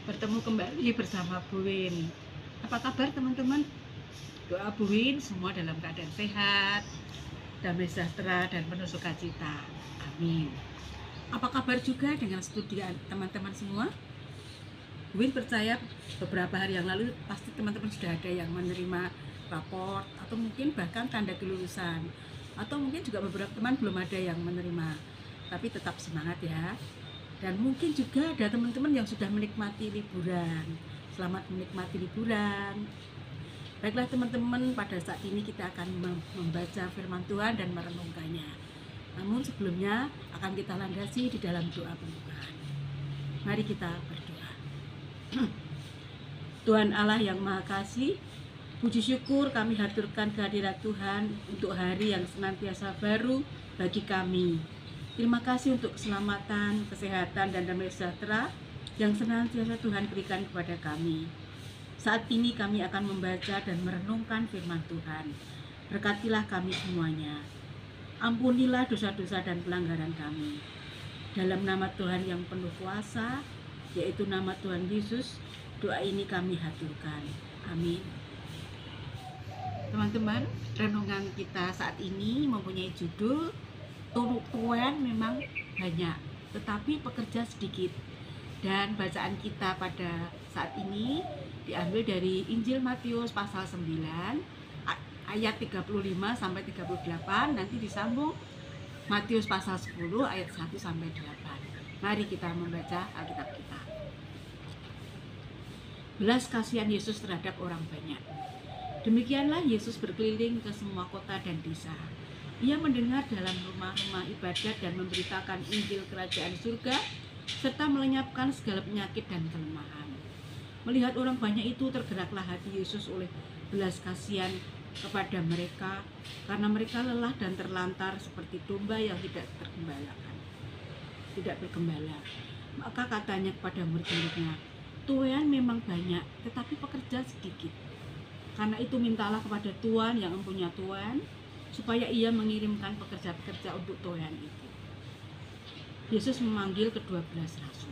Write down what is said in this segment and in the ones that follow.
Bertemu kembali bersama Bu Win. Apa kabar teman-teman? Doa Bu Win semua dalam keadaan sehat, damai sejahtera dan penuh sukacita. Amin. Apa kabar juga dengan studi teman-teman semua? Bu Win percaya beberapa hari yang lalu pasti teman-teman sudah ada yang menerima raport atau mungkin bahkan tanda kelulusan, atau mungkin juga beberapa teman belum ada yang menerima. Tapi tetap semangat ya. Dan mungkin juga ada teman-teman yang sudah menikmati liburan. Selamat menikmati liburan. Baiklah teman-teman, pada saat ini kita akan membaca firman Tuhan dan merenungkannya. Namun sebelumnya akan kita landasi di dalam doa pembukaan. Mari kita berdoa. Tuhan Allah yang Maha Kasih, puji syukur kami haturkan kehadirat Tuhan untuk hari yang senantiasa baru bagi kami. Terima kasih untuk keselamatan, kesehatan, dan damai sejahtera yang senantiasa Tuhan berikan kepada kami. Saat ini kami akan membaca dan merenungkan firman Tuhan. Berkatilah kami semuanya. Ampunilah dosa-dosa dan pelanggaran kami. Dalam nama Tuhan yang penuh kuasa, yaitu nama Tuhan Yesus, doa ini kami haturkan. Amin. Teman-teman, renungan kita saat ini mempunyai judul Tuan memang banyak, tetapi pekerja sedikit. Dan bacaan kita pada saat ini diambil dari Injil Matius pasal 9 ayat 35 sampai 38, nanti disambung Matius pasal 10 ayat 1 sampai 8. Mari kita membaca Alkitab kita. Belas kasihan Yesus terhadap orang banyak. Demikianlah Yesus berkeliling ke semua kota dan desa. Ia mendengar dalam rumah-rumah ibadat dan memberitakan Injil Kerajaan Surga, serta melenyapkan segala penyakit dan kelemahan. Melihat orang banyak itu, tergeraklah hati Yesus oleh belas kasihan kepada mereka, karena mereka lelah dan terlantar seperti domba yang tidak bergembala. Maka katanya kepada murid-muridnya, "Tuan memang banyak, tetapi pekerja sedikit. Karena itu mintalah kepada Tuhan yang mempunyai tuan, supaya ia mengirimkan pekerja-pekerja untuk Tuhan itu." Yesus memanggil ke-12 rasul.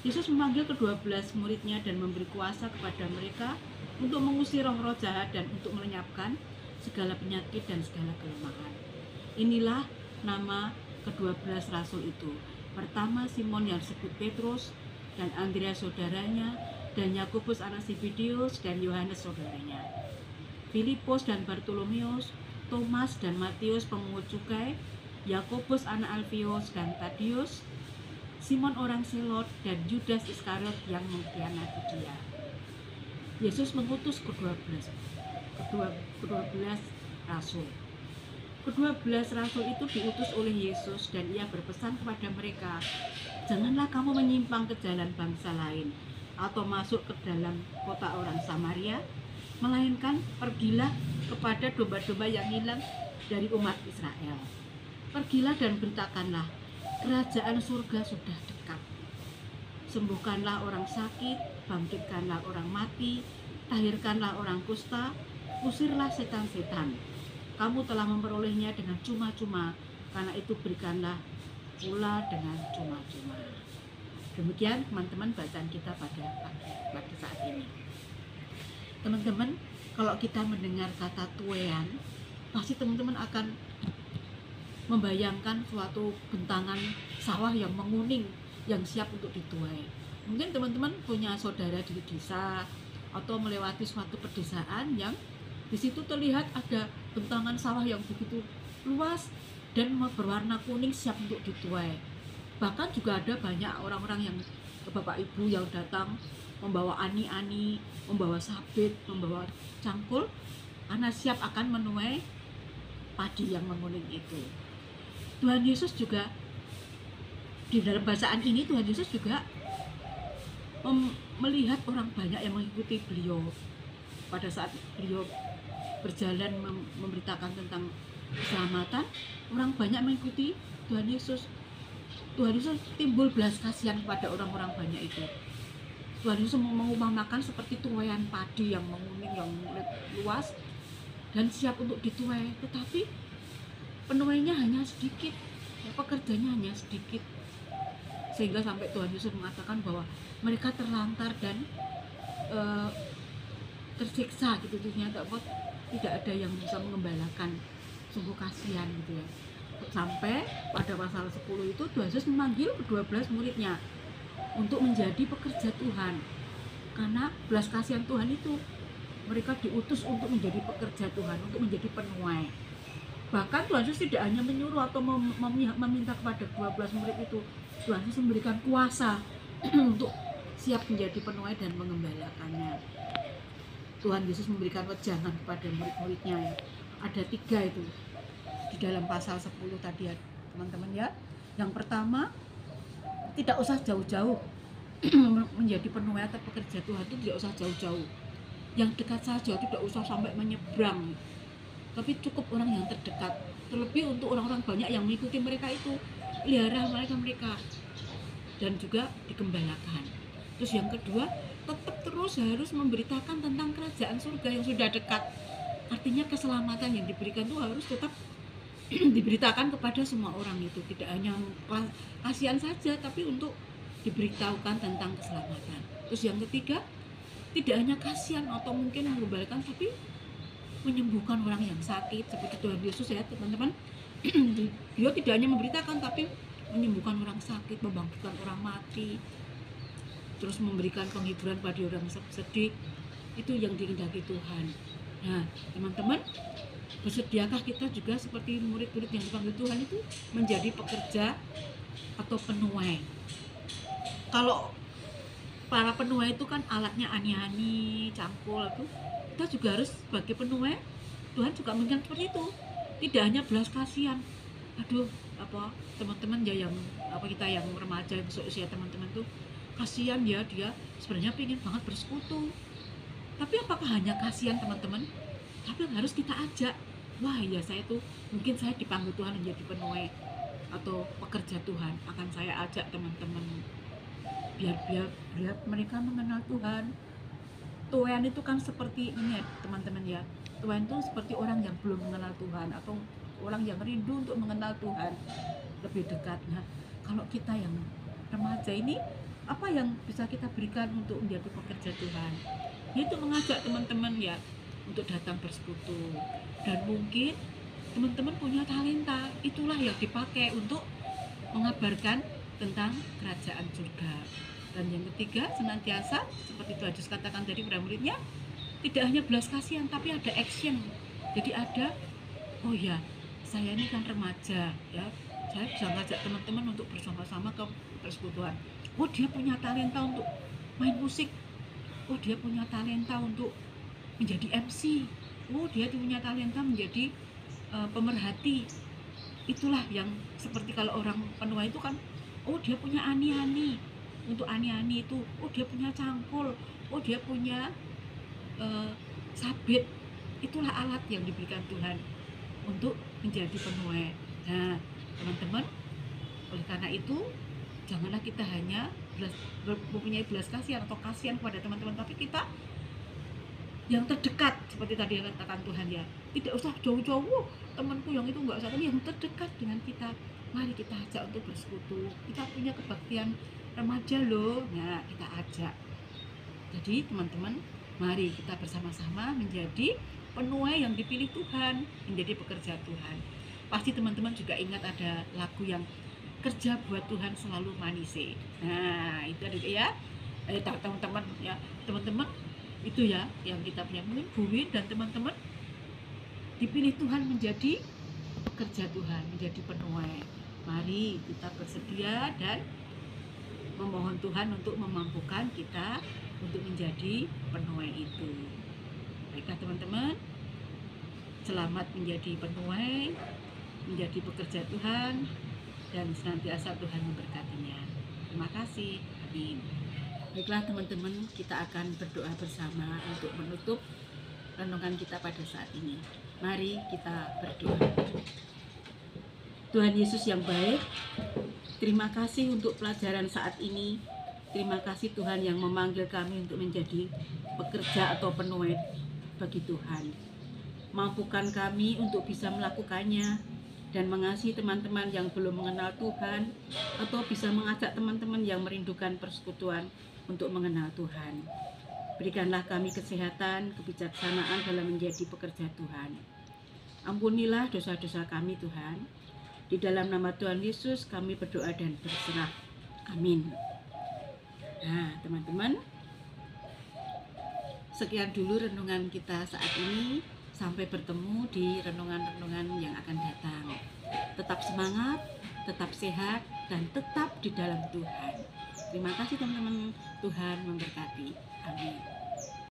Yesus memanggil ke-12 muridnya dan memberi kuasa kepada mereka untuk mengusir roh-roh jahat dan untuk melenyapkan segala penyakit dan segala kelemahan. Inilah nama ke-12 rasul itu. Pertama, Simon yang disebut Petrus, dan Andreas saudaranya, dan Yakobus anak Zebedeus, dan Yohanes saudaranya, Filipus dan Bartolomeus, Thomas dan Matius pemungut cukai, Yakobus anak Alfius dan Tadius, Simon orang Selot, dan Judas Iskariot yang mengkhianati dia. Yesus mengutus ke-12 rasul. Ke-12 rasul itu diutus oleh Yesus, dan ia berpesan kepada mereka, "Janganlah kamu menyimpang ke jalan bangsa lain atau masuk ke dalam kota orang Samaria, melainkan pergilah kepada domba-domba yang hilang dari umat Israel. Pergilah dan beritakanlah, kerajaan surga sudah dekat. Sembuhkanlah orang sakit, bangkitkanlah orang mati, tahirkanlah orang kusta, usirlah setan-setan. Kamu telah memperolehnya dengan cuma-cuma, karena itu berikanlah pula dengan cuma-cuma." Demikian teman-teman bacaan kita pada saat ini. Teman-teman, kalau kita mendengar kata tuean, pasti teman-teman akan membayangkan suatu bentangan sawah yang menguning, yang siap untuk dituai. Mungkin teman-teman punya saudara di desa atau melewati suatu pedesaan yang di situ terlihat ada bentangan sawah yang begitu luas dan berwarna kuning siap untuk dituai. Bahkan juga ada banyak orang-orang yang bapak ibu yang datang membawa ani-ani, membawa sabit, membawa cangkul, karena siap akan menuai padi yang menguning itu. Tuhan Yesus juga, di dalam bacaan ini Tuhan Yesus juga melihat orang banyak yang mengikuti beliau. Pada saat beliau berjalan memberitakan tentang keselamatan, orang banyak mengikuti Tuhan Yesus. Tuhan Yesus timbul belas kasihan kepada orang-orang banyak itu. Tuhan Yesus mengumpamakan seperti tuaian padi yang menguning, yang luas dan siap untuk dituai, tetapi penuainya hanya sedikit, pekerjanya hanya sedikit. sehingga sampai Tuhan Yesus mengatakan bahwa mereka terlantar dan tersiksa gitu, ternyata tidak ada yang bisa mengembalakan, sungguh kasihan gitu ya. Sampai pada pasal 10 itu Tuhan Yesus memanggil ke-12 muridnya untuk menjadi pekerja Tuhan, karena belas kasihan Tuhan itu mereka diutus untuk menjadi pekerja Tuhan, untuk menjadi penuai. Bahkan Tuhan Yesus tidak hanya menyuruh atau meminta kepada 12 murid itu, Tuhan Yesus memberikan kuasa untuk siap menjadi penuai dan mengembalakannya. Tuhan Yesus memberikan wejangan kepada murid-muridnya ya. Ada 3 itu di dalam pasal 10 tadi ya teman-teman ya. Yang pertama, tidak usah jauh-jauh menjadi penuai atau pekerja Tuhan itu tidak usah jauh-jauh. Yang dekat saja, tidak usah sampai menyeberang, tapi cukup orang yang terdekat. Terlebih untuk orang-orang banyak yang mengikuti mereka itu, pelihara mereka dan juga digembalakan. Terus yang kedua, tetap terus harus memberitakan tentang kerajaan surga yang sudah dekat. Artinya keselamatan yang diberikan itu harus tetap diberitakan kepada semua orang itu, tidak hanya kasihan saja, tapi untuk diberitahukan tentang keselamatan. Terus yang ketiga, tidak hanya kasihan atau mungkin mengembalikan, tapi menyembuhkan orang yang sakit seperti Tuhan Yesus ya teman-teman. Dia tidak hanya memberitakan tapi menyembuhkan orang sakit, membangkitkan orang mati, terus memberikan penghiburan pada orang sedih. Itu yang dikehendaki Tuhan. Nah teman-teman, bersediakah kita juga seperti murid-murid yang dipanggil Tuhan itu menjadi pekerja atau penuai? Kalau para penuai itu kan alatnya ani-ani, cangkul itu, kita juga harus sebagai penuai. Tuhan juga menginginkan seperti itu, tidak hanya belas kasihan. Aduh, teman-teman ya yang kita yang remaja usia teman-teman tuh kasihan ya, dia sebenarnya pengen banget bersekutu. Tapi apakah hanya kasihan teman-teman? Tapi harus kita ajak. Wah ya, mungkin saya dipanggil Tuhan menjadi penuai atau pekerja Tuhan, akan saya ajak teman-teman biar mereka mengenal Tuhan. Tuhan itu kan seperti ini ya teman-teman ya. Tuhan itu seperti orang yang belum mengenal Tuhan atau orang yang rindu untuk mengenal Tuhan lebih dekat. Nah, kalau kita yang remaja ini, apa yang bisa kita berikan untuk menjadi pekerja Tuhan? Yaitu mengajak teman-teman ya untuk datang bersekutu. Dan mungkin teman-teman punya talenta, itulah yang dipakai untuk mengabarkan tentang kerajaan surga. Dan yang ketiga, senantiasa seperti Tuhan Yesus katakan tadi pada muridnya, tidak hanya belas kasihan tapi ada action. Jadi ada, oh ya, saya ini kan remaja ya, saya bisa ngajak teman-teman untuk bersama-sama ke persekutuan. Oh dia punya talenta untuk main musik, oh dia punya talenta untuk menjadi MC, oh dia punya talenta menjadi pemerhati. Itulah yang seperti kalau orang penuai itu kan, oh dia punya ani-ani, untuk ani-ani itu, oh dia punya cangkul, oh dia punya sabit. Itulah alat yang diberikan Tuhan untuk menjadi penuai. Nah teman-teman, oleh karena itu janganlah kita hanya mempunyai belas kasihan atau kasihan kepada teman-teman, tapi kita yang terdekat seperti tadi yang katakan Tuhan ya, tidak usah jauh-jauh temanku yang itu enggak usah, tapi yang terdekat dengan kita, mari kita ajak untuk bersekutu. Kita punya kebaktian remaja loh, nah kita ajak. Jadi teman-teman, mari kita bersama-sama menjadi penuai yang dipilih Tuhan, menjadi pekerja Tuhan. Pasti teman-teman juga ingat ada lagu yang kerja buat Tuhan selalu manis. Nah itu ada ya, teman-teman ya, teman-teman itu ya yang kita punya. Mungkin Buwin dan teman-teman dipilih Tuhan menjadi pekerja Tuhan, menjadi penuai. Mari kita bersedia dan memohon Tuhan untuk memampukan kita untuk menjadi penuai itu. Baiklah teman-teman, selamat menjadi penuai, menjadi pekerja Tuhan, dan senantiasa Tuhan memberkatinya. Terima kasih. Amin. Baiklah teman-teman, kita akan berdoa bersama untuk menutup renungan kita pada saat ini. Mari kita berdoa. Tuhan Yesus yang baik, terima kasih untuk pelajaran saat ini. Terima kasih Tuhan yang memanggil kami untuk menjadi pekerja atau penuai bagi Tuhan. Mampukan kami untuk bisa melakukannya dan mengasihi teman-teman yang belum mengenal Tuhan, atau bisa mengajak teman-teman yang merindukan persekutuan untuk mengenal Tuhan. Berikanlah kami kesehatan, kebijaksanaan dalam menjadi pekerja Tuhan. Ampunilah dosa-dosa kami Tuhan. Di dalam nama Tuhan Yesus kami berdoa dan berserah. Amin. Nah teman-teman, sekian dulu renungan kita saat ini. Sampai bertemu di renungan-renungan yang akan datang. Tetap semangat, tetap sehat, dan tetap di dalam Tuhan. Terima kasih teman-teman. Tuhan memberkati. Amin.